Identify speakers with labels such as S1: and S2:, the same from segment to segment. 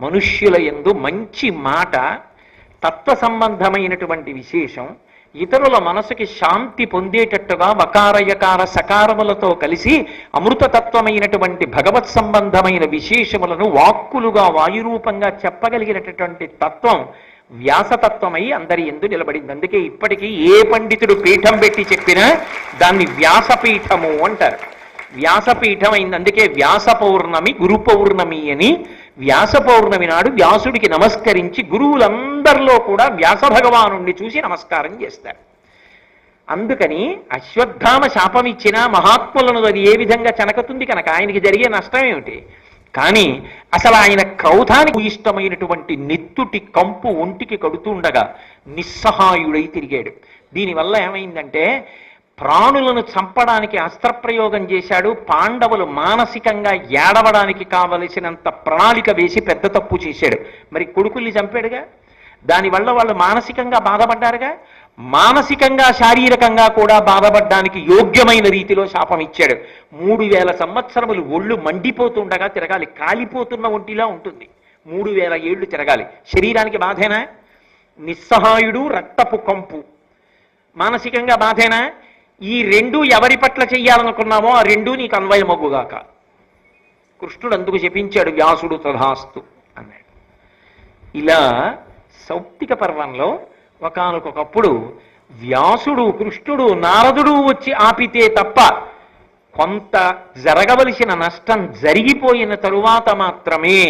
S1: మనుష్యుల యందు మంచి మాట, తత్వ సంబంధమైనటువంటి విశేషం, ఇతరుల మనసుకి శాంతి పొందేటట్టుగా వకారయకార సకారములతో కలిసి అమృతతత్వమైనటువంటి భగవత్ సంబంధమైన విశేషములను వాక్కులుగా వాయురూపంగా చెప్పగలిగినటువంటి తత్వం వ్యాసతత్వమై అందరి యందు నిలబడింది. అందుకే ఇప్పటికీ ఏ పండితుడు పీఠం పెట్టి చెప్పినా దాన్ని వ్యాసపీఠము అంటారు. వ్యాసపీఠం అయింది. అందుకే వ్యాస పౌర్ణమి, గురు పౌర్ణమి అని వ్యాస పౌర్ణమి నాడు వ్యాసుడికి నమస్కరించి గురువులందరిలో కూడా వ్యాస భగవానుణ్ణి చూసి నమస్కారం చేస్తారు. అందుకని అశ్వత్థామ శాపం ఇచ్చిన మహాత్ములను అది ఏ విధంగా చెనకుతుంది కనుక ఆయనకి జరిగే నష్టం ఏమిటి? కానీ అసలు ఆయన క్రౌధానికి ఇష్టమైనటువంటి నెత్తుటి కంపు ఒంటికి కడుతుండగా నిస్సహాయుడై తిరిగాడు. దీనివల్ల ఏమైందంటే ప్రాణులను చంపడానికి అస్త్రప్రయోగం చేశాడు. పాండవులు మానసికంగా ఏడవడానికి కావలసినంత ప్రణాళిక వేసి పెద్ద తప్పు చేశాడు. మరి కొడుకుల్ని చంపాడుగా, దానివల్ల వాళ్ళు మానసికంగా బాధపడ్డారుగా. మానసికంగా శారీరకంగా కూడా బాధపడడానికి యోగ్యమైన రీతిలో శాపం ఇచ్చాడు. 3000 సంవత్సరములు ఒళ్ళు మండిపోతుండగా తిరగాలి. కాలిపోతున్న ఒంటిలా ఉంటుంది. 3000 ఏళ్ళు తిరగాలి. శరీరానికి బాధేనా? నిస్సహాయుడు, రక్తపు కంపు మానసికంగా బాధేనా? ఈ రెండు ఎవరి పట్ల చెయ్యాలనుకున్నామో ఆ రెండు నీకు అన్వయమగుగాక. కృష్ణుడు అందుకు చెప్పించాడు, వ్యాసుడు తథాస్తు అన్నాడు. ఇలా సౌప్తిక పర్వంలో ఒకానొకప్పుడు వ్యాసుడు, కృష్ణుడు, నారదుడు వచ్చి ఆపితే తప్ప కొంత జరగవలసిన నష్టం జరిగిపోయిన తరువాత మాత్రమే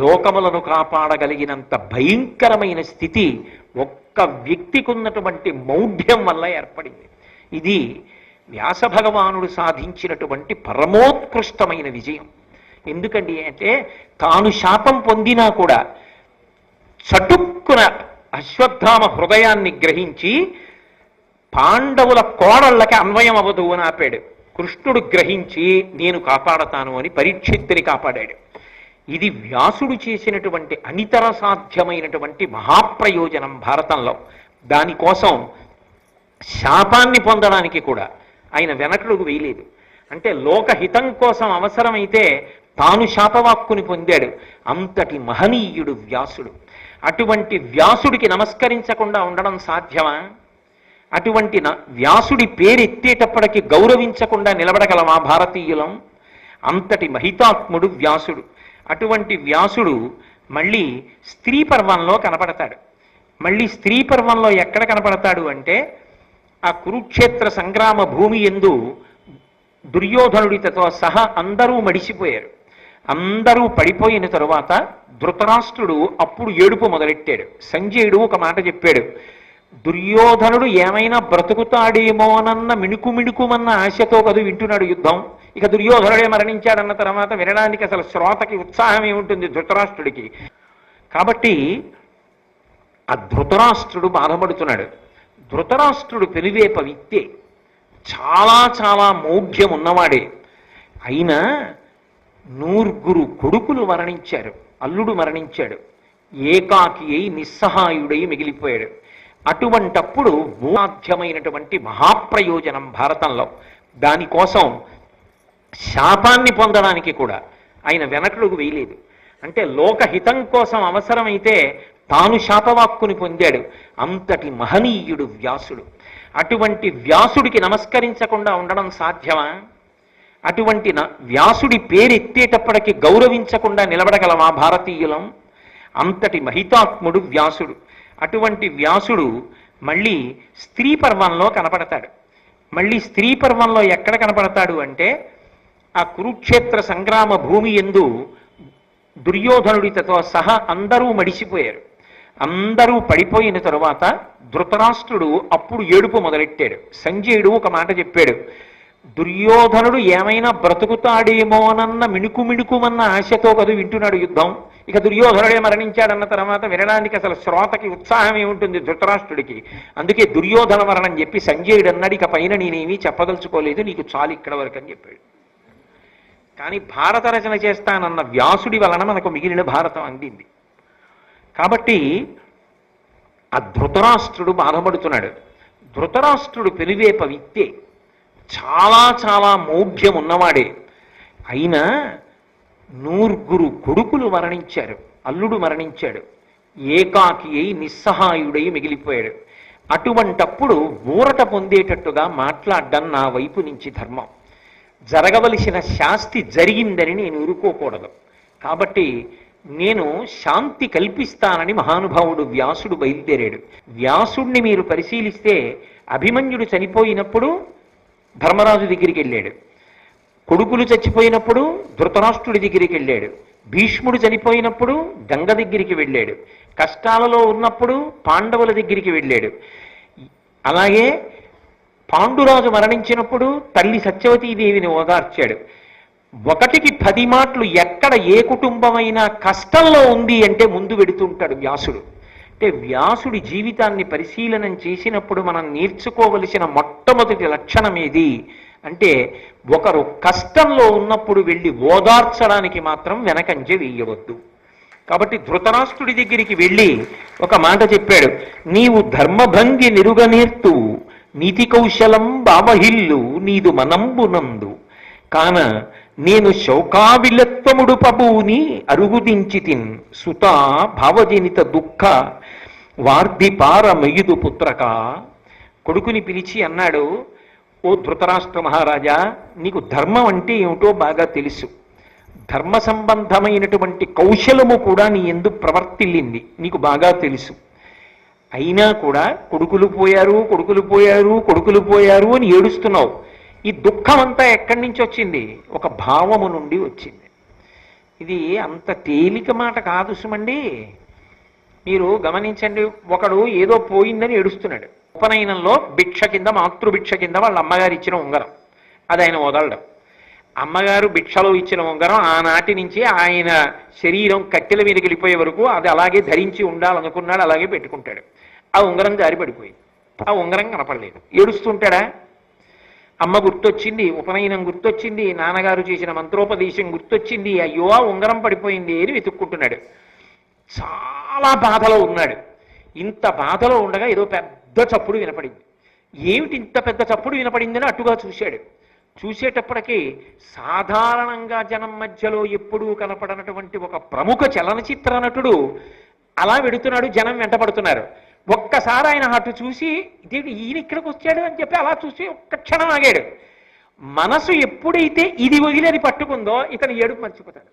S1: లోకములను కాపాడగలిగినంత భయంకరమైన స్థితి ఒక్క వ్యక్తికి ఉన్నటువంటి మౌఢ్యం వల్ల ఏర్పడింది. ఇది వ్యాస భగవానుడు సాధించినటువంటి పరమోత్కృష్టమైన విజయం. ఎందుకండి అంటే తాను శాపం పొందినా కూడా చటుక్కున అశ్వత్థామ హృదయాన్ని గ్రహించి పాండవుల కోడళ్ళకి అన్వయం అవ్వదు అని ఆపాడు. కృష్ణుడు గ్రహించి నేను కాపాడతాను అని పరీక్షిత్తుని కాపాడాడు. ఇది వ్యాసుడు చేసినటువంటి అనితర సాధ్యమైనటువంటి మహాప్రయోజనం భారతంలో. దానికోసం శాపాన్ని పొందడానికి కూడా ఆయన వెనకడుగు వేయలేదు. అంటే లోకహితం కోసం అవసరమైతే తాను శాపవాక్కుని పొందాడు. అంతటి మహనీయుడు వ్యాసుడు. అటువంటి వ్యాసుడికి నమస్కరించకుండా ఉండడం సాధ్యమా? అటువంటి వ్యాసుడి పేరెత్తేటప్పటికి గౌరవించకుండా నిలబడగలమా భారతీయులం? అంతటి మహితాత్ముడు వ్యాసుడు. అటువంటి వ్యాసుడు మళ్ళీ స్త్రీ పర్వంలో కనపడతాడు. మళ్ళీ స్త్రీ పర్వంలో ఎక్కడ కనపడతాడు అంటే ఆ కురుక్షేత్ర సంగ్రామ భూమి యందు దుర్యోధనుడితో సహా అందరూ మడిసిపోయారు. అందరూ పడిపోయిన తరువాత ధృతరాష్ట్రుడు అప్పుడు ఏడుపు మొదలెట్టాడు. సంజయుడు ఒక మాట చెప్పాడు, దుర్యోధనుడు ఏమైనా బ్రతుకుతాడేమోనన్న మిణుకుమన్న ఆశతో కదు వింటున్నాడు యుద్ధం. ఇక దుర్యోధనుడే మరణించాడన్న తర్వాత వినడానికి అసలు శ్రోతకి ఉత్సాహం ఏముంటుంది ధృతరాష్ట్రుడికి? కాబట్టి ఆ ధృతరాష్ట్రుడు బాధపడుతున్నాడు. ధృతరాష్ట్రుడు పెనువేప విత్తే, చాలా చాలా మౌఢ్యం ఉన్నవాడే. అయినా 9 కొడుకులు మరణించారు. అల్లుడు మరణించాడు. ఏకాకి అయి నిస్సహాయుడై మిగిలిపోయాడు. అటువంటప్పుడు సాధ్యమైనటువంటి మహాప్రయోజనం భారతంలో. దానికోసం శాపాన్ని పొందడానికి కూడా ఆయన వెనకడుగు వేయలేదు. అంటే లోకహితం కోసం అవసరమైతే తాను శాపవాక్కుని పొందాడు. అంతటి మహనీయుడు వ్యాసుడు. అటువంటి వ్యాసుడికి నమస్కరించకుండా ఉండడం సాధ్యమా? అటువంటి వ్యాసుడి పేరెత్తేటప్పటికి గౌరవించకుండా నిలబడగలమా భారతీయులం? అంతటి మహితాత్ముడు వ్యాసుడు. అటువంటి వ్యాసుడు మళ్ళీ స్త్రీ పర్వంలో కనపడతాడు. మళ్ళీ స్త్రీ పర్వంలో ఎక్కడ కనపడతాడు అంటే ఆ కురుక్షేత్ర సంగ్రామ భూమి యందు దుర్యోధనుడితో సహా అందరూ మడిసిపోయారు. అందరూ పడిపోయిన తరువాత ధృతరాష్ట్రుడు అప్పుడు ఏడుపు మొదలెట్టాడు. సంజయుడు ఒక మాట చెప్పాడు, దుర్యోధనుడు ఏమైనా బ్రతుకుతాడేమోనన్న మిణుకుమన్న ఆశతో కదు వింటున్నాడు యుద్ధం. ఇక దుర్యోధనుడే మరణించాడన్న తర్వాత వినడానికి అసలు శ్రోతకి ఉత్సాహం ఏముంటుంది ధృతరాష్ట్రుడికి? అందుకే దుర్యోధన మరణం చెప్పి సంజయుడు అన్నాడు, ఇక పైన నేనేమీ చెప్పదలుచుకోలేదు, నీకు చాలు ఇక్కడ వరకు అని చెప్పాడు. కానీ భారత రచన చేస్తానన్న వ్యాసుడి వలన మనకు మిగిలిన భారతం అందింది. కాబట్టి ఆ ధృతరాష్ట్రుడు బాధపడుతున్నాడు. ధృతరాష్ట్రుడు పెనువేప విత్తే, చాలా చాలా మౌఢ్యం ఉన్నవాడే. అయినా 9 కొడుకులు మరణించారు. అల్లుడు మరణించాడు. ఏకాకి అయి నిస్సహాయుడై మిగిలిపోయాడు. అటువంటప్పుడు ఊరట పొందేటట్టుగా మాట్లాడడం నా వైపు నుంచి ధర్మం. జరగవలసిన శాస్తి జరిగిందని నేను ఊరుకోకూడదు. కాబట్టి నేను శాంతి కల్పిస్తానని మహానుభావుడు వ్యాసుడు బయలుదేరాడు. వ్యాసుడిని మీరు పరిశీలిస్తే అభిమన్యుడు చనిపోయినప్పుడు ధర్మరాజు దగ్గరికి వెళ్ళాడు, కొడుకులు చచ్చిపోయినప్పుడు ధృతరాష్ట్రుడి దగ్గరికి వెళ్ళాడు, భీష్ముడు చనిపోయినప్పుడు గంగ దగ్గరికి వెళ్ళాడు, కష్టాలలో ఉన్నప్పుడు పాండవుల దగ్గరికి వెళ్ళాడు. అలాగే పాండురాజు మరణించినప్పుడు తల్లి సత్యవతీదేవిని ఓదార్చాడు. 1కి 10 మాటలు ఎక్కడ ఏ కుటుంబమైనా కష్టంలో ఉంది అంటే ముందు వెడుతుంటాడు వ్యాసుడు. అంటే వ్యాసుడి జీవితాన్ని పరిశీలనం చేసినప్పుడు మనం నేర్చుకోవలసిన మొట్టమొదటి లక్షణం ఏది అంటే, ఒకరు కష్టంలో ఉన్నప్పుడు వెళ్ళి ఓదార్చడానికి మాత్రం వెనకంజ వేయవద్దు. కాబట్టి ధృతరాష్ట్రుడి దగ్గరికి వెళ్ళి ఒక మాట చెప్పాడు, నీవు ధర్మభంగి నిరుగనేర్తు నీతి కౌశలం బామహిల్లు నీదు మనంబునందు కాన నేను శౌకావిలత్వముడు పబూని అరుగుదించితిన్ సుత భావజనిత దుఃఖ వార్ధిపార మయుదు పుత్రక. కొడుకుని పిలిచి అన్నాడు, ఓ ధృతరాష్ట్ర మహారాజా, నీకు ధర్మం అంటే ఏమిటో బాగా తెలుసు. ధర్మ సంబంధమైనటువంటి కౌశలము కూడా నీ యందు ప్రవర్తిల్లింది, నీకు బాగా తెలుసు. అయినా కూడా కొడుకులు పోయారు కొడుకులు పోయారు కొడుకులు పోయారు అని ఏడుస్తున్నావు. ఈ దుఃఖం అంతా ఎక్కడి నుంచి వచ్చింది? ఒక భావము నుండి వచ్చింది. ఇది అంత తేలిక మాట కాదు సుమండి. మీరు గమనించండి, ఒకడు ఏదో పోయిందని ఏడుస్తున్నాడు. ఉపనయనంలో భిక్ష కింద మాతృభిక్ష కింద వాళ్ళ అమ్మగారు ఇచ్చిన ఉంగరం, అది ఆయన వదలడం. అమ్మగారు భిక్షలో ఇచ్చిన ఉంగరం ఆనాటి నుంచి ఆయన శరీరం కట్టెల మీదకి వెళ్ళిపోయే వరకు అది అలాగే ధరించి ఉండాలనుకున్నాడు, అలాగే పెట్టుకుంటాడు. ఆ ఉంగరం జారి పడిపోయింది, ఆ ఉంగరం కనపడలేదు. ఏడుస్తుంటాడా? అమ్మ గుర్తొచ్చింది, ఉపనయనం గుర్తొచ్చింది, నాన్నగారు చేసిన మంత్రోపదేశం గుర్తొచ్చింది, అయ్యో ఆ ఉంగరం పడిపోయింది అని వెతుక్కుంటున్నాడు. చాలా బాధలో ఉన్నాడు. ఇంత బాధలో ఉండగా ఏదో పెద్ద చప్పుడు వినపడింది. ఏమిటి ఇంత పెద్ద చప్పుడు వినపడిందని అటుగా చూశాడు. చూసేటప్పటికీ సాధారణంగా జనం మధ్యలో ఎప్పుడూ కనపడనటువంటి ఒక ప్రముఖ చలనచిత్ర నటుడు అలా వెడుతున్నాడు, జనం వెంటపడుతున్నారు. ఒక్కసారి ఆయన అటు చూసి ఇదేంటి ఈయన ఇక్కడికి వచ్చాడు అని చెప్పి అలా చూసి ఒక్క క్షణం ఆగాడు. మనసు ఎప్పుడైతే ఇది వదిలేది పట్టుకుందో ఇతను ఏడుపు మర్చిపోతాడు.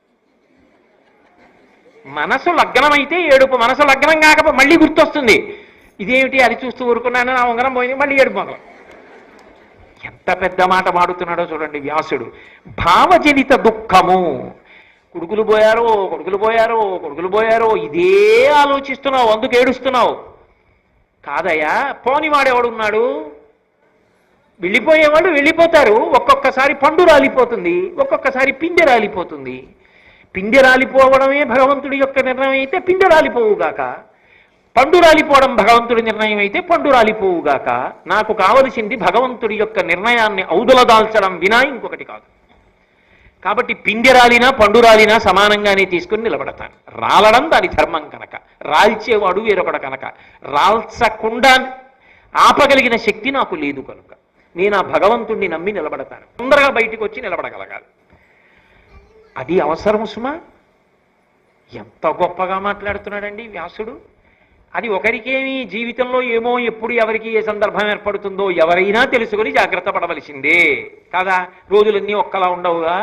S1: మనసు లగ్నమైతే ఏడుపు, మనసు లగ్నం కాకపోతే మళ్ళీ గుర్తొస్తుంది. ఇదేమిటి అది చూస్తూ ఊరుకున్నాను, నా ఉంగరం పోయింది, మళ్ళీ ఏడుపు మొదలు. ఎంత పెద్ద మాట మాడుతున్నాడో చూడండి వ్యాసుడు. భావజనిత దుఃఖము. కొడుకులు పోయారో కొడుకులు పోయారో కొడుకులు పోయారో ఇదే ఆలోచిస్తున్నావు, అందుకు ఏడుస్తున్నావు. కాదయ్యా, పోనివాడెవడున్నాడు? వెళ్ళిపోయేవాళ్ళు వెళ్ళిపోతారు. ఒక్కొక్కసారి పండు రాలిపోతుంది, ఒక్కొక్కసారి పిందె రాలిపోతుంది. పిందె రాలిపోవడమే భగవంతుడి యొక్క నిర్ణయం అయితే పిందె రాలిపోవుగాక, పండు రాలిపోవడం భగవంతుడి నిర్ణయం అయితే పండు రాలిపోవుగాక. నాకు కావలసింది భగవంతుడి యొక్క నిర్ణయాన్ని ఔదులదాల్చడం వినా ఇంకొకటి కాదు. కాబట్టి పిందె రాలినా పండు రాలినా సమానంగానే తీసుకుని నిలబడతాను. రాలడం దాని ధర్మం కనుక, రాల్చేవాడు వేరొకడు కనుక, రాల్చకుండా ఆపగలిగిన శక్తి నాకు లేదు కనుక నేను ఆ భగవంతుణ్ణి నమ్మి నిలబడతాను. తొందరగా బయటికి వచ్చి నిలబడగలగాలి. అది అవసరం సుమా. ఎంత గొప్పగా మాట్లాడుతున్నాడండి వ్యాసుడు. అది ఒకరికేమి జీవితంలో ఏమో ఎప్పుడు ఎవరికి ఏ సందర్భం ఏర్పడుతుందో ఎవరైనా తెలుసుకొని జాగ్రత్త పడవలసిందే కాదా. రోజులన్నీ ఒక్కలా ఉండవుగా.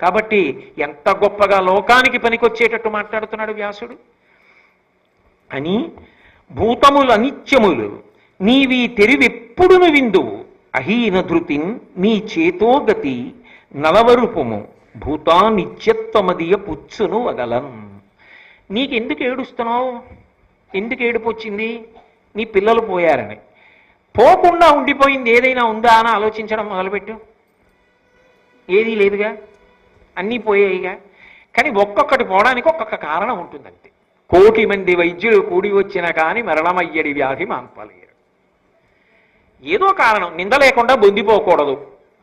S1: కాబట్టి ఎంత గొప్పగా లోకానికి పనికొచ్చేటట్టు మాట్లాడుతున్నాడు వ్యాసుడు. అని భూతములు అనిత్యములు నీవి తెరివెప్పుడును విందువు అహీన ధృతిన్ నీ చేతోగతి నలవరూపము భూతా నిత్యత్వమదియ పుచ్చును వగలన్. నీకెందుకు ఏడుస్తున్నావు? ఎందుకు ఏడుపు వచ్చింది? నీ పిల్లలు పోయారని. పోకుండా ఉండిపోయింది ఏదైనా ఉందా అని ఆలోచించడం మొదలుపెట్టు. ఏదీ లేదుగా, అన్నీ పోయాయిగా. కానీ ఒక్కొక్కటి పోవడానికి ఒక్కొక్క కారణం ఉంటుందంతే. 1,000,000 మంది వైద్యులు కూడి వచ్చిన కానీ మరణమయ్యడి వ్యాధి మాన్పలేరు. ఏదో కారణం, నింద లేకుండా బొందిపోకూడదు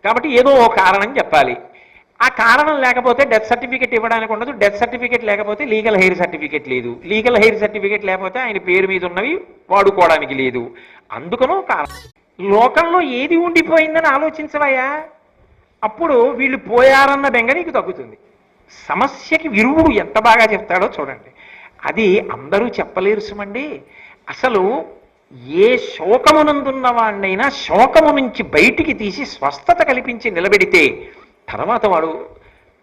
S1: కాబట్టి ఏదో ఓ కారణం చెప్పాలి. ఆ కారణం లేకపోతే డెత్ సర్టిఫికెట్ ఇవ్వడానికి ఉండదు, డెత్ సర్టిఫికెట్ లేకపోతే లీగల్ హెయిర్ సర్టిఫికెట్ లేదు, లీగల్ హెయిర్ సర్టిఫికెట్ లేకపోతే ఆయన పేరు మీద ఉన్నవి వాడుకోవడానికి లేదు. అందుకనో కారణం. లోకంలో ఏది ఉండిపోయిందని ఆలోచించవయ్యా, అప్పుడు వీళ్ళు పోయారన్న బెంగ నీకు తగ్గుతుంది. సమస్యకి విరుగుడు ఎంత బాగా చెప్తాడో చూడండి. అది అందరూ చెప్పలేరు సుమండి. అసలు ఏ శోకమునందున్న వాడినైనా శోకము నుంచి బయటికి తీసి స్వస్థత కల్పించి నిలబెడితే తర్వాత వాడు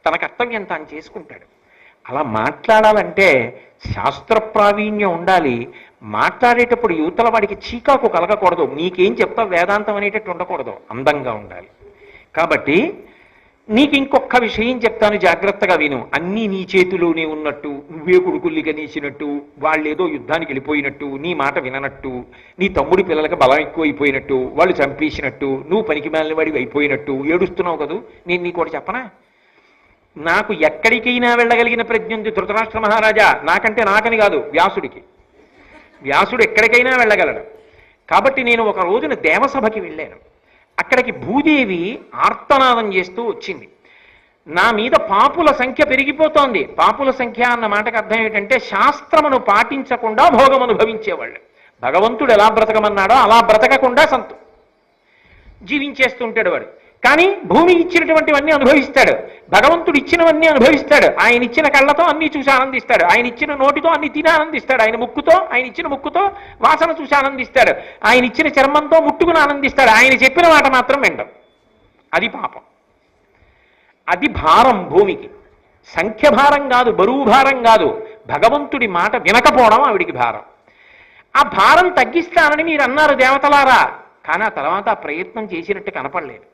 S1: తన కర్తవ్యం తాను చేసుకుంటాడు. అలా మాట్లాడాలంటే శాస్త్ర ప్రావీణ్యం ఉండాలి. మాట్లాడేటప్పుడు యువతల వాడికి చీకాకు కలగకూడదు. నీకేం చెప్తా వేదాంతం అనేటట్టు ఉండకూడదు, అందంగా ఉండాలి. కాబట్టి నీకు ఇంకొక విషయం చెప్తాను, జాగ్రత్తగా విను. అన్నీ నీ చేతిలోనే ఉన్నట్టు, నువ్వే కొడుకుల్లిగా నీసినట్టు, వాళ్ళేదో యుద్ధానికి వెళ్ళిపోయినట్టు, నీ మాట విననట్టు, నీ తమ్ముడి పిల్లలకి బలం ఎక్కువైపోయినట్టు, వాళ్ళు చంపేసినట్టు, నువ్వు పనికి మాలిన వాడివి అయిపోయినట్టు ఏడుస్తున్నావు కదూ. నేను నీకు ఒకటి చెప్పనా? నాకు ఎక్కడికైనా వెళ్ళగలిగిన ప్రజ్ఞ ఉంది ధృతరాష్ట్ర మహారాజా. నాకని కాదు, వ్యాసుడికి. వ్యాసుడు ఎక్కడికైనా వెళ్ళగలడు. కాబట్టి నేను ఒక రోజున దేవసభకి వెళ్ళాను. అక్కడికి భూదేవి ఆర్తనాదం చేస్తూ వచ్చింది. నా మీద పాపుల సంఖ్య పెరిగిపోతోంది. పాపుల సంఖ్య అన్న మాటకు అర్థం ఏమిటంటే శాస్త్రమును పాటించకుండా భోగం అనుభవించేవాళ్ళు. భగవంతుడు ఎలా బ్రతకమన్నాడో అలా బ్రతకకుండా జీవించేస్తుంటాడు వాడు. కానీ భూమి ఇచ్చినటువంటివన్నీ అనుభవిస్తాడు, భగవంతుడు ఇచ్చినవన్నీ అనుభవిస్తాడు. ఆయన ఇచ్చిన కళ్ళతో అన్ని చూసి ఆనందిస్తాడు, ఆయన ఇచ్చిన నోటితో అన్ని తిని ఆనందిస్తాడు, ఆయన ఇచ్చిన ముక్కుతో వాసన చూసి ఆనందిస్తాడు, ఆయన ఇచ్చిన చర్మంతో ముట్టుకుని ఆనందిస్తాడు. ఆయన చెప్పిన మాట మాత్రం వినడం, అది పాపం, అది భారం. భూమికి సంఖ్య భారం కాదు, బరువు భారం కాదు, భగవంతుడి మాట వినకపోవడం ఆవిడికి భారం. ఆ భారం తగ్గిస్తానని మీరు అన్నారు దేవతలారా, కానీ ఆ తర్వాత ఆ ప్రయత్నం చేసినట్టు కనపడలేదు.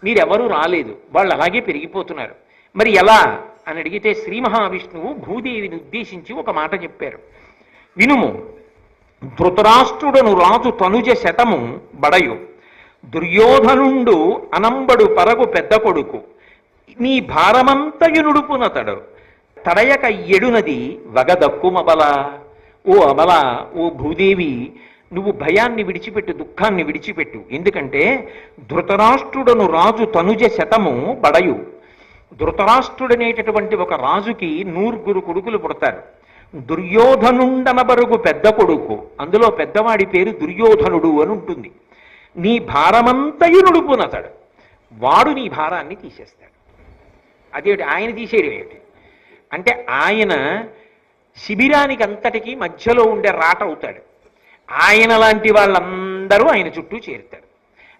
S1: మీరెవరూ రాలేదు, వాళ్ళు అలాగే పెరిగిపోతున్నారు. మరి ఎలా అని అడిగితే శ్రీ మహావిష్ణువు భూదేవిని ఉద్దేశించి ఒక మాట చెప్పారు, వినుము. ధృతరాష్ట్రుడను రాజు తనుజ శతము బడయు, దుర్యోధనుండు అనంబడు పరగు పెద్ద కొడుకు, నీ భారమంతయు నుడుపునతడు, తడయక ఎడునది వగదక్కుమబల. ఓ అబల, ఓ భూదేవి, నువ్వు భయాన్ని విడిచిపెట్టు, దుఃఖాన్ని విడిచిపెట్టు. ఎందుకంటే ధృతరాష్ట్రుడను రాజు తనుజ శతము బడయు. ధృతరాష్ట్రుడనేటటువంటి ఒక రాజుకి 100 కొడుకులు పుడతారు. దుర్యోధనుండనబరుగు పెద్ద కొడుకు, అందులో పెద్దవాడి పేరు దుర్యోధనుడు అని ఉంటుంది. నీ భారమంతయు నుడుపునతడు, వాడు నీ భారాన్ని తీసేస్తాడు. అదేమిటి ఆయన తీసేయడం ఏమిటి అంటే, ఆయన శిబిరానికి అంతటికీ మధ్యలో ఉండే రాట అవుతాడు. ఆయన లాంటి వాళ్ళందరూ ఆయన చుట్టూ చేరుతారు.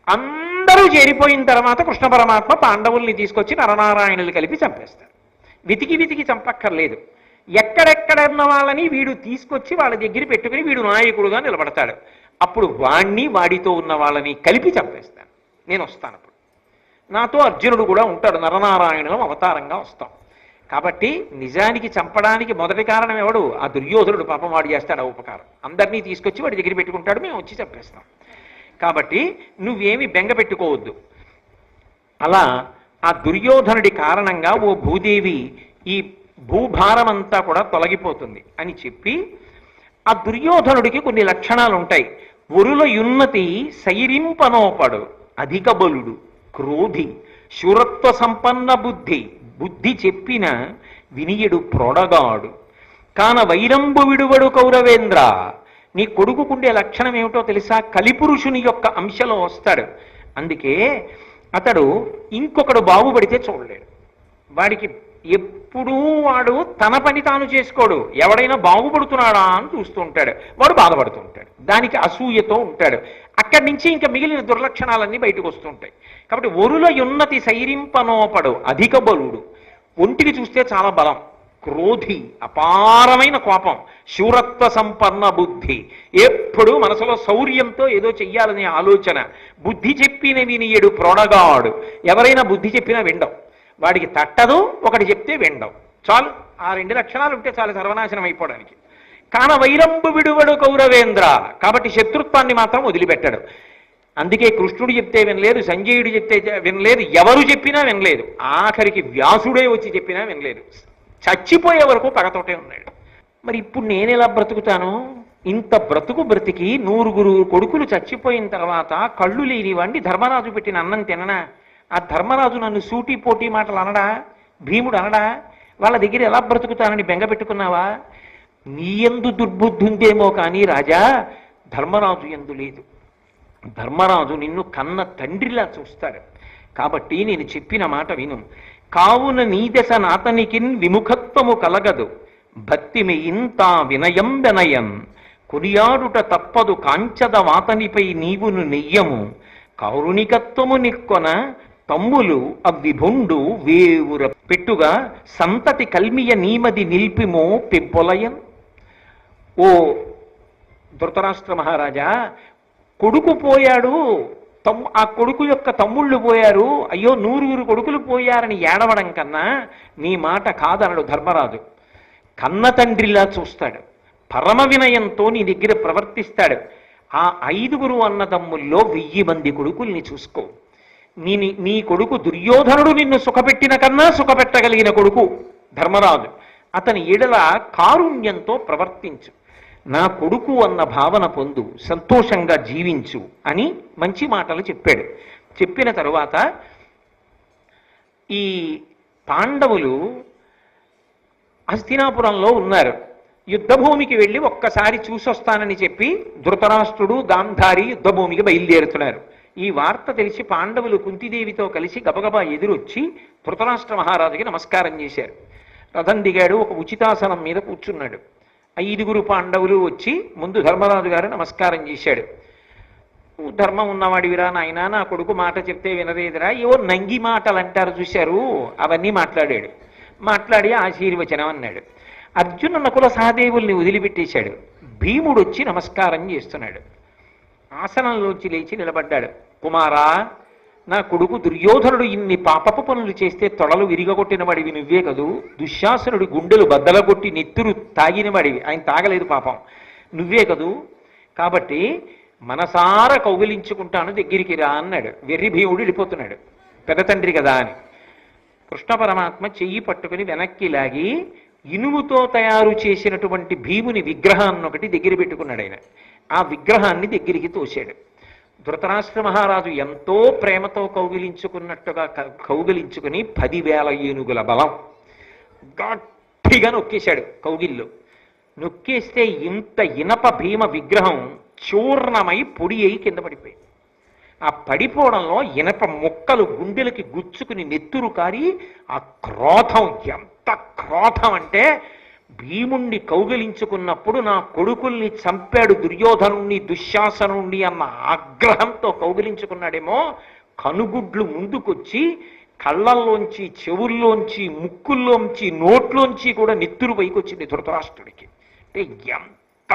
S1: అందరూ చేరిపోయిన తర్వాత కృష్ణ పరమాత్మ పాండవుల్ని తీసుకొచ్చి నరనారాయణులు కలిపి చంపేస్తారు. వెతికి చంపక్కర్లేదు. ఎక్కడెక్కడ ఉన్న వాళ్ళని వీడు తీసుకొచ్చి వాళ్ళ దగ్గర పెట్టుకుని వీడు నాయకుడుగా నిలబడతాడు. అప్పుడు వాడితో ఉన్న వాళ్ళని కలిపి చంపేస్తాను. నేను వస్తాను. అప్పుడు నాతో అర్జునుడు కూడా ఉంటాడు, నరనారాయణులం అవతారంగా వస్తాం. కాబట్టి నిజానికి చంపడానికి మొదటి కారణం ఎవడు? ఆ దుర్యోధనుడు. పాపం వాడు చేస్తాడు ఆ ఉపకారం, అందరినీ తీసుకొచ్చి వాడి దగ్గర పెట్టుకుంటాడు, మేము వచ్చి చంపేస్తాం. కాబట్టి నువ్వేమి బెంగ పెట్టుకోవద్దు. అలా ఆ దుర్యోధనుడి కారణంగా ఓ భూదేవి ఈ భూభారం అంతా కూడా తొలగిపోతుంది అని చెప్పి, ఆ దుర్యోధనుడికి కొన్ని లక్షణాలు ఉంటాయి. ఒరుల యున్నతి సైరింపనోపడు, అధిక బలుడు, క్రోధి, శూరత్వ సంపన్న బుద్ధి, బుద్ధి చెప్పిన వినియడు ప్రొడగాడు, కాన వైరంబు విడువడు కౌరవేంద్ర. నీ కొడుకుకుండే లక్షణం ఏమిటో తెలుసా? కలిపురుషుని యొక్క అంశలో వస్తాడు. అందుకే అతడు ఇంకొకడు బాగుపడితే చూడలేడు. వాడికి ఎప్పుడూ వాడు తన పని తాను చేసుకోడు, ఎవడైనా బాగుపడుతున్నాడా అని చూస్తూ ఉంటాడు, వాడు బాధపడుతూ ఉంటాడు, దానికి అసూయతో ఉంటాడు. అక్కడి నుంచి ఇంకా మిగిలిన దుర్లక్షణాలన్నీ బయటకు వస్తూ ఉంటాయి. కాబట్టి ఒరుల యున్నతి సైరింపనోపడు, అధిక బలుడు, ఒంటిని చూస్తే చాలా బలం, క్రోధి అపారమైన కోపం, శూరత్వ సంపన్న బుద్ధి, ఎప్పుడూ మనసులో శౌర్యంతో ఏదో చెయ్యాలనే ఆలోచన, బుద్ధి చెప్పిన వినియడు ప్రొడగాడు, ఎవరైనా బుద్ధి చెప్పినా వినడం, వాడికి తట్టదు, ఒకటి చెప్తే వినడం, చాలు. ఆ 2 లక్షణాలు ఉంటే చాలు సర్వనాశనం అయిపోవడానికి. కాన వైరంబు విడువడు కౌరవేంద్ర, కాబట్టి శత్రుత్వాన్ని మాత్రం వదిలిపెట్టాడు. అందుకే కృష్ణుడు చెప్తే వినలేదు, సంజయుడు చెప్తే వినలేదు, ఎవరు చెప్పినా వినలేదు, ఆఖరికి వ్యాసుడే వచ్చి చెప్పినా వినలేదు, చచ్చిపోయే వరకు పగతోటే ఉన్నాడు. మరి ఇప్పుడు నేను ఎలా బ్రతుకుతాను? ఇంత బ్రతికి 100 కొడుకులు చచ్చిపోయిన తర్వాత కళ్ళు లేని వాడిని ధర్మరాజు పెట్టిన అన్నం తిననా? ఆ ధర్మరాజు నన్ను సూటి పోటీ మాటలు అనడా? భీముడు అనడా? వాళ్ళ దగ్గర ఎలా బ్రతుకుతానని బెంగ పెట్టుకున్నావా? నీ యందు దుర్బుద్ధి ఉందేమో కానీ రాజా, ధర్మరాజు యందు లేదు. ధర్మరాజు నిన్ను కన్న తండ్రిలా చూస్తాడు. కాబట్టి నేను చెప్పిన మాట విను. కావున నీ దశ నాతనికిన్ విముఖత్వము కలగదు, భక్తిమి ఇంతా వినయం వినయం కొనియాడుట తప్పదు కాంచద వాతనిపై నీవును నెయ్యము కౌరుణికత్వము నిక్కొన తమ్ములు అవ్విభుండు వేవుర పెట్టుగా సంతతి కల్మియ నీమది నిల్పిమో పెంపొలయన్. ఓ ధృతరాష్ట్ర మహారాజా, కొడుకు పోయాడు, ఆ కొడుకు యొక్క తమ్ముళ్ళు పోయారు, అయ్యో 100 కొడుకులు పోయారని ఏడవడం కన్నా నీ మాట కాదనడు ధర్మరాజు. కన్న తండ్రిలా చూస్తాడు, పరమ వినయంతో నీ దగ్గర ప్రవర్తిస్తాడు. ఆ 5 అన్నదమ్ముల్లో 1000 మంది కొడుకుల్ని చూసుకో. నీ కొడుకు దుర్యోధనుడు నిన్ను సుఖపెట్టిన కన్నా సుఖపెట్టగలిగిన కొడుకు ధర్మరాజు. అతని ఎడల కారుణ్యంతో ప్రవర్తించు, నా కొడుకు అన్న భావన పొందు, సంతోషంగా జీవించు అని మంచి మాటలు చెప్పాడు. చెప్పిన తరువాత ఈ పాండవులు హస్తినాపురంలో ఉన్నారు. యుద్ధభూమికి వెళ్ళి ఒక్కసారి చూసొస్తానని చెప్పి ధృతరాష్ట్రుడు గాంధారి యుద్ధభూమికి బయలుదేరుతున్నారు. ఈ వార్త తెలిసి పాండవులు కుంతిదేవితో కలిసి గబగబా ఎదురొచ్చి ధృతరాష్ట్ర మహారాజుకి నమస్కారం చేశారు. రథం దిగాడు, ఒక ఉచితాసనం మీద కూర్చున్నాడు. 5 పాండవులు వచ్చి ముందు ధర్మరాజు గారు నమస్కారం చేశాడు. ధర్మం ఉన్నవాడివిరా నాయనా, నా కొడుకు మాట చెప్తే వినరేదిరా, ఏవో నంగి మాటలు అంటారు చూశారు, అవన్నీ మాట్లాడాడు. మాట్లాడి ఆశీర్వచనం అన్నాడు. అర్జున నకుల సహదేవుల్ని వదిలిపెట్టేశాడు. భీముడు వచ్చి నమస్కారం చేస్తున్నాడు. ఆసనంలోంచి లేచి నిలబడ్డాడు. కుమారా, నా కొడుకు దుర్యోధనుడు ఇన్ని పాపపు పనులు చేస్తే తొడలు విరిగొట్టిన వాడివి నువ్వే కదూ, దుశ్శాసనుడి గుండెలు బద్దలగొట్టి నెత్తురు తాగిన వాడివి, ఆయన తాగలేదు పాపం, నువ్వే కదూ, కాబట్టి మనసార కౌగిలించుకుంటాను, దగ్గరికి రా అన్నాడు. వెర్రి భీముడు వెళ్ళిపోతున్నాడు, పెద్ద తండ్రి కదా అని. కృష్ణ పరమాత్మ చెయ్యి పట్టుకుని వెనక్కి లాగి ఇనుముతో తయారు చేసినటువంటి భీముని విగ్రహాన్ని ఒకటి దగ్గర పెట్టుకున్నాడు. ఆయన ఆ విగ్రహాన్ని దగ్గరికి తోశాడు. ధృతరాష్ట్ర మహారాజు ఎంతో ప్రేమతో కౌగిలించుకున్నట్టుగా కౌగిలించుకుని 10,000 ఏనుగుల బలం గట్టిగా నొక్కేశాడు కౌగిల్లో. నొక్కేస్తే ఇంత ఇనప భీమ విగ్రహం చూర్ణమై పొడి అయి కింద పడిపోయింది. ఆ పడిపోవడంలో ఇనప ముక్కలు గుండెలకి గుచ్చుకుని నెత్తురు కారి ఆ క్రోధం, ఎంత క్రోధం అంటే భీముణ్ణి కౌగిలించుకున్నప్పుడు నా కొడుకుల్ని చంపాడు దుర్యోధనుణ్ణి దుశ్శాసనుణ్ణి అన్న ఆగ్రహంతో కౌగిలించుకున్నాడేమో. కనుగుడ్లు ముందుకొచ్చి కళ్ళల్లోంచి, చెవుల్లోంచి, ముక్కుల్లోంచి, నోట్లోంచి కూడా నెత్తురు పైకి వచ్చింది ధృతరాష్ట్రుడికి. అంటే ఎంత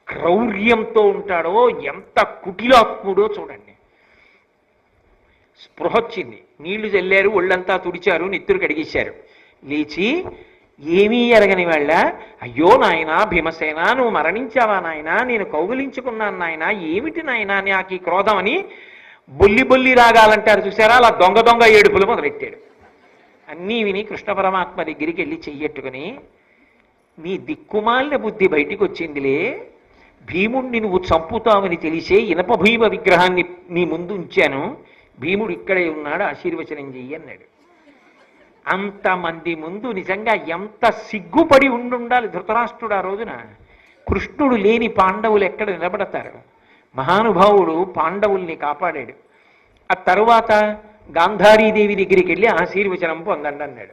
S1: క్రౌర్యంతో ఉంటాడో, ఎంత కుటిలాత్ముడో చూడండి. స్పృహొచ్చింది, నీళ్లు చల్లారు, ఒళ్ళంతా తుడిచారు, నెత్తురు కడిగేశారు. లేచి ఏమీ ఎరగని వాళ్ళ, అయ్యో నాయనా భీమసేన, నువ్వు మరణించావా నాయనా, నేను కౌగిలించుకున్నాను నాయనా, ఏమిటి నాయనా నాకు ఈ క్రోధం అని బొల్లి బొల్లి రాగాలంటారు చూసారా, అలా దొంగ దొంగ ఏడుపులు మొదలెట్టాడు. అన్నీ విని కృష్ణ పరమాత్మ దగ్గరికి వెళ్ళి చెయ్యట్టుకుని, నీ దిక్కుమాలిన బుద్ధి బయటికి వచ్చిందిలే, భీముణ్ణి నువ్వు చంపుతావని తెలిసే ఇనప భీమ విగ్రహాన్ని నీ ముందు ఉంచాను, భీముడు ఇక్కడే ఉన్నాడు, ఆశీర్వచనం చెయ్యి అన్నాడు. అంతమంది ముందు నిజంగా ఎంత సిగ్గుపడి ఉండాలి ధృతరాష్ట్రుడు ఆ రోజున. కృష్ణుడు లేని పాండవులు ఎక్కడ నిలబడతారు? మహానుభావుడు పాండవుల్ని కాపాడాడు. ఆ తరువాత గాంధారీదేవి దగ్గరికి వెళ్ళి ఆశీర్వచనం పొందండి అన్నాడు.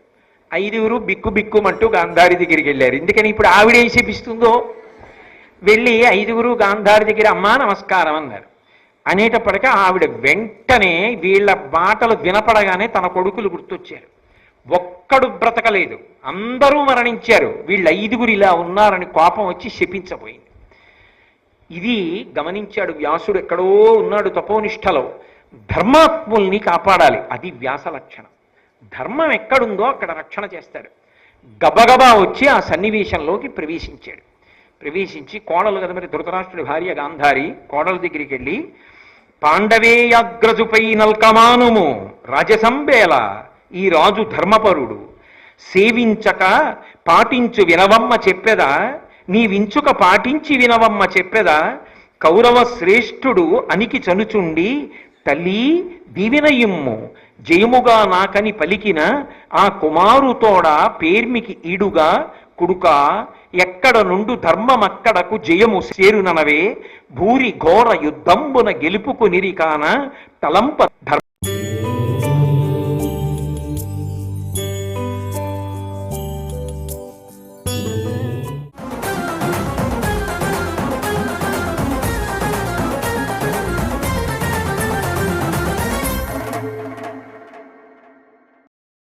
S1: 5 బిక్కు బిక్కుమంటూ గాంధారి దగ్గరికి వెళ్ళారు. ఎందుకని ఇప్పుడు ఆవిడేం శపిస్తుందో. వెళ్ళి 5 గాంధారి దగ్గర అమ్మా నమస్కారం అన్నారు. అనేటప్పటికీ ఆవిడ వెంటనే వీళ్ళ మాటలు వినపడగానే తన కొడుకులు గుర్తొచ్చారు. ఒక్కడు బ్రతకలేదు, అందరూ మరణించారు, వీళ్ళు 5 ఇలా ఉన్నారని కోపం వచ్చి శపించబోయింది. ఇది గమనించాడు వ్యాసుడు. ఎక్కడో ఉన్నాడు తపోనిష్టలో, ధర్మాత్ముల్ని కాపాడాలి, అది వ్యాస లక్షణం. ధర్మం ఎక్కడుందో అక్కడ రక్షణ చేస్తాడు. గబగబా వచ్చి ఆ సన్నివేశంలోకి ప్రవేశించాడు. ప్రవేశించి కోడలు కదా మరి ధృతరాష్ట్రుడి భార్య గాంధారి, కోడల దగ్గరికి వెళ్ళి, పాండవేయాగ్రజుపై నల్కమానుము రాజసంబేల, ఈ రాజు ధర్మపరుడు, సేవించక పాటించు వినవమ్మ చెప్పెదా, నీవించుక పాటించి వినవమ్మ చెప్పెదా, కౌరవ శ్రేష్ఠుడు అనికి చనుచుండి తల్లి దీవినయిమ్ము, జయముగా నాకని పలికిన ఆ కుమారుతోడ పేర్మికి ఈడుగా కుడుక, ఎక్కడ నుండు ధర్మమక్కడకు జయము సేరుననవే, భూరి ఘోర యుద్ధంబున గెలుపుకు నిరికాన తలంప